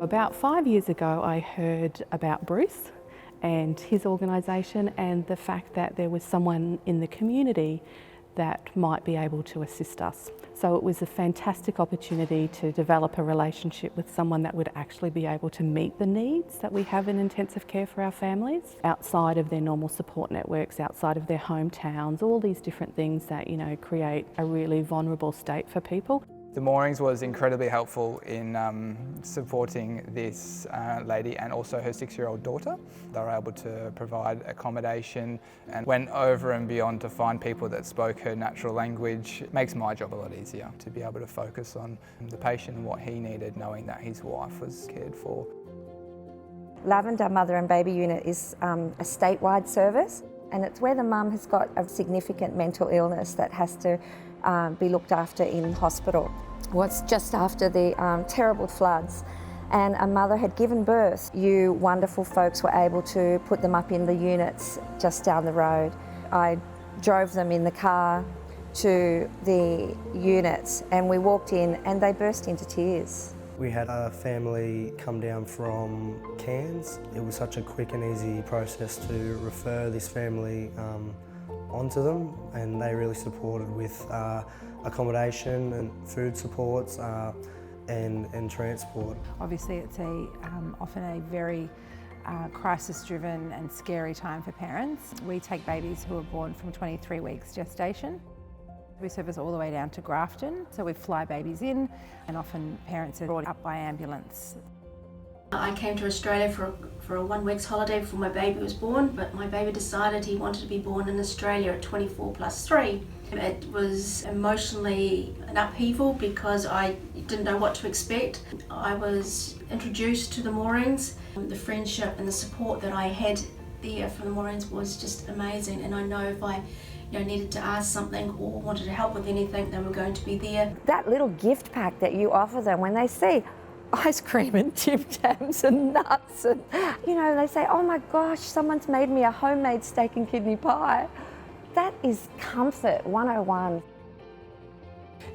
About 5 years ago, I heard about Bruce and his organisation and the fact that there was someone in the community that might be able to assist us. So it was a fantastic opportunity to develop a relationship with someone that would actually be able to meet the needs that we have in intensive care for our families outside of their normal support networks, outside of their hometowns, all these different things that, create a really vulnerable state for people. The moorings was incredibly helpful in supporting this lady and also her 6-year-old daughter. They were able to provide accommodation and went over and beyond to find people that spoke her natural language. It makes my job a lot easier to be able to focus on the patient and what he needed, knowing that his wife was cared for. Lavender Mother and Baby Unit is a statewide service, and it's where the mum has got a significant mental illness that has to be looked after in hospital. Well, it's just after the terrible floods, and a mother had given birth. You wonderful folks were able to put them up in the units just down the road. I drove them in the car to the units and we walked in and they burst into tears. We had a family come down from Cairns. It was such a quick and easy process to refer this family onto them, and they really supported with accommodation and food supports and transport. Obviously it's often a very crisis-driven and scary time for parents. We take babies who are born from 23 weeks gestation. We service all the way down to Grafton, so we fly babies in, and often parents are brought up by ambulance. I came to Australia for a 1 week's holiday before my baby was born, but my baby decided he wanted to be born in Australia at 24+3. It was emotionally an upheaval because I didn't know what to expect. I was introduced to the moorings. The friendship and the support that I had there from the moorings was just amazing, and I know if I needed to ask something or wanted to help with anything, they were going to be there. That little gift pack that you offer them when they see ice cream and Tim Tams and nuts and, they say, oh my gosh, someone's made me a homemade steak and kidney pie. That is comfort 101.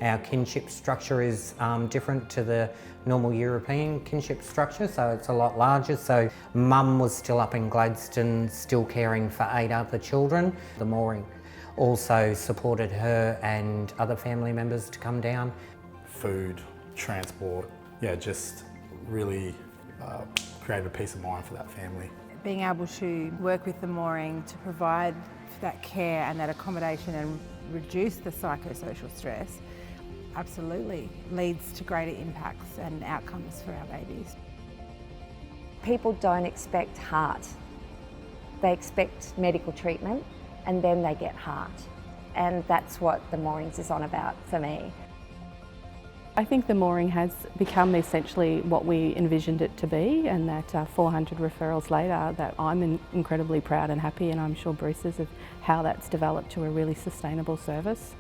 Our kinship structure is different to the normal European kinship structure, so it's a lot larger. So Mum was still up in Gladstone, still caring for 8 other children. The mooring also supported her and other family members to come down. Food, transport, just really create a peace of mind for that family. Being able to work with the mooring to provide that care and that accommodation and reduce the psychosocial stress absolutely leads to greater impacts and outcomes for our babies. People don't expect heart. They expect medical treatment and then they get heart. And that's what the moorings is on about for me. I think the mooring has become essentially what we envisioned it to be, and that 400 referrals later, that I'm incredibly proud and happy, and I'm sure Bruce is, of how that's developed to a really sustainable service.